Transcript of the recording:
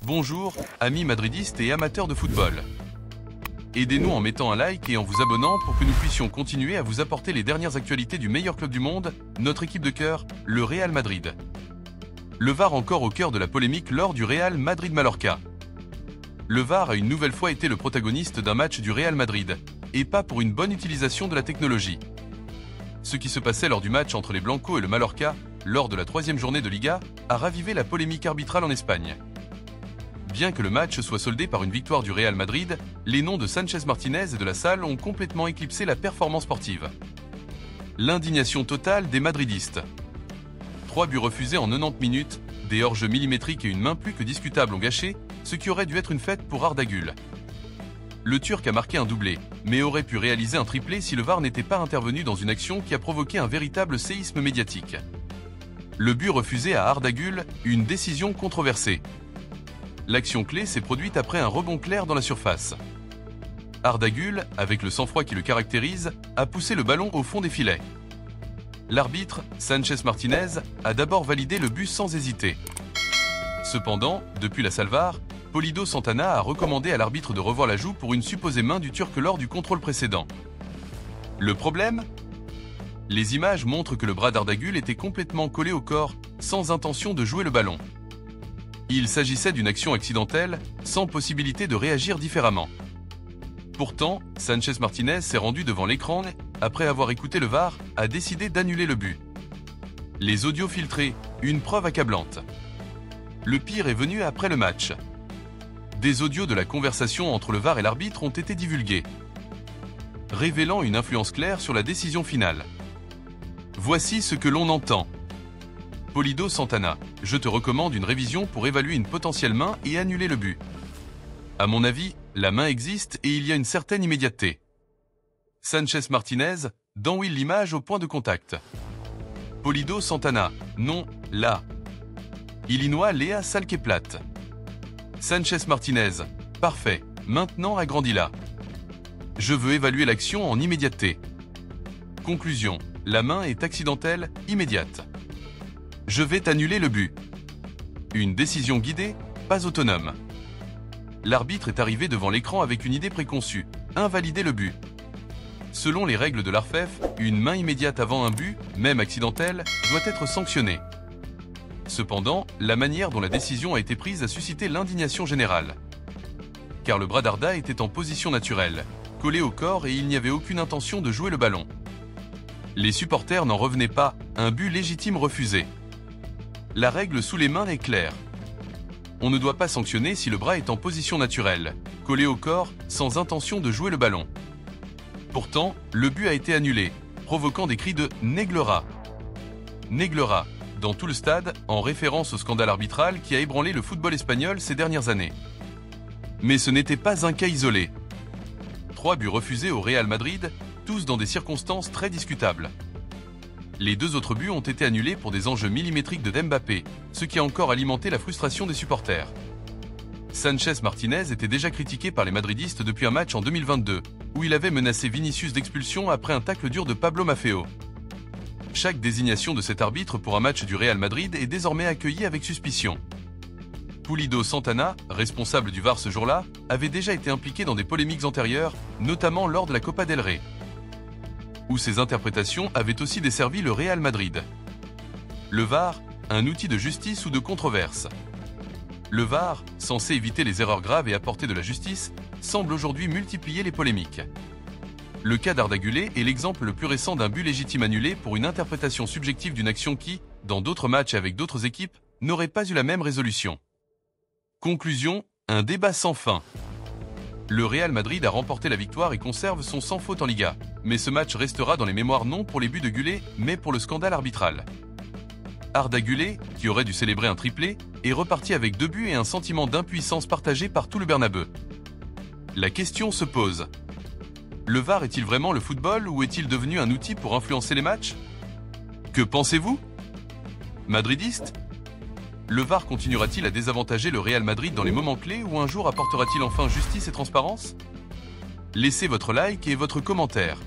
Bonjour, amis madridistes et amateurs de football. Aidez-nous en mettant un like et en vous abonnant pour que nous puissions continuer à vous apporter les dernières actualités du meilleur club du monde, notre équipe de cœur, le Real Madrid. Le VAR encore au cœur de la polémique lors du Real Madrid-Mallorca. Le VAR a une nouvelle fois été le protagoniste d'un match du Real Madrid, et pas pour une bonne utilisation de la technologie. Ce qui se passait lors du match entre les Blancos et le Mallorca, lors de la 3e journée de Liga, a ravivé la polémique arbitrale en Espagne. Bien que le match soit soldé par une victoire du Real Madrid, les noms de Sánchez Martínez et de la Salle ont complètement éclipsé la performance sportive. L'indignation totale des madridistes. 3 buts refusés en 90 minutes, des hors-jeux millimétriques et une main plus que discutable ont gâché, ce qui aurait dû être une fête pour Arda Güler. Le Turc a marqué un doublé, mais aurait pu réaliser un triplé si le VAR n'était pas intervenu dans une action qui a provoqué un véritable séisme médiatique. Le but refusé à Arda Güler, une décision controversée. L'action clé s'est produite après un rebond clair dans la surface. Arda Güler, avec le sang-froid qui le caractérise, a poussé le ballon au fond des filets. L'arbitre, Sánchez Martínez, a d'abord validé le but sans hésiter. Cependant, depuis la salle VAR, Polito Santana a recommandé à l'arbitre de revoir la joue pour une supposée main du Turc lors du contrôle précédent. Le problème ? Les images montrent que le bras d'Arda Güler était complètement collé au corps, sans intention de jouer le ballon. Il s'agissait d'une action accidentelle, sans possibilité de réagir différemment. Pourtant, Sánchez Martínez s'est rendu devant l'écran et, après avoir écouté le VAR, a décidé d'annuler le but. Les audios filtrés, une preuve accablante. Le pire est venu après le match. Des audios de la conversation entre le VAR et l'arbitre ont été divulgués, révélant une influence claire sur la décision finale. Voici ce que l'on entend. Polito Santana, je te recommande une révision pour évaluer une potentielle main et annuler le but. À mon avis, la main existe et il y a une certaine immédiateté. Sánchez Martínez, d'enouille l'image au point de contact. Polito Santana, non, là. Illinois Léa Salqueplat. Sánchez Martínez, parfait, maintenant agrandis-la. Je veux évaluer l'action en immédiateté. Conclusion, la main est accidentelle, immédiate. Je vais t'annuler le but. Une décision guidée, pas autonome. L'arbitre est arrivé devant l'écran avec une idée préconçue, invalider le but. Selon les règles de l'ARFEF, une main immédiate avant un but, même accidentelle, doit être sanctionnée. Cependant, la manière dont la décision a été prise a suscité l'indignation générale. Car le bras d'Arda était en position naturelle, collé au corps et il n'y avait aucune intention de jouer le ballon. Les supporters n'en revenaient pas, un but légitime refusé. La règle sous les mains est claire. On ne doit pas sanctionner si le bras est en position naturelle, collé au corps, sans intention de jouer le ballon. Pourtant, le but a été annulé, provoquant des cris de « Neglerat ». Neglerat, dans tout le stade, en référence au scandale arbitral qui a ébranlé le football espagnol ces dernières années. Mais ce n'était pas un cas isolé. 3 buts refusés au Real Madrid, tous dans des circonstances très discutables. Les 2 autres buts ont été annulés pour des enjeux millimétriques de Mbappé, ce qui a encore alimenté la frustration des supporters. Sánchez Martínez était déjà critiqué par les madridistes depuis un match en 2022, où il avait menacé Vinicius d'expulsion après un tacle dur de Pablo Maffeo. Chaque désignation de cet arbitre pour un match du Real Madrid est désormais accueillie avec suspicion. Polito Santana, responsable du VAR ce jour-là, avait déjà été impliqué dans des polémiques antérieures, notamment lors de la Copa del Rey, où ses interprétations avaient aussi desservi le Real Madrid. Le VAR, un outil de justice ou de controverse. Le VAR, censé éviter les erreurs graves et apporter de la justice, semble aujourd'hui multiplier les polémiques. Le cas d'Arda Güler est l'exemple le plus récent d'un but légitime annulé pour une interprétation subjective d'une action qui, dans d'autres matchs et avec d'autres équipes, n'aurait pas eu la même résolution. Conclusion, un débat sans fin. Le Real Madrid a remporté la victoire et conserve son sans faute en Liga. Mais ce match restera dans les mémoires non pour les buts de Güler, mais pour le scandale arbitral. Arda Güler, qui aurait dû célébrer un triplé, est reparti avec 2 buts et un sentiment d'impuissance partagé par tout le Bernabeu. La question se pose. Le VAR est-il vraiment le football ou est-il devenu un outil pour influencer les matchs? Que pensez-vous? Madridiste? Le VAR continuera-t-il à désavantager le Real Madrid dans les moments clés ou un jour apportera-t-il enfin justice et transparence? Laissez votre like et votre commentaire.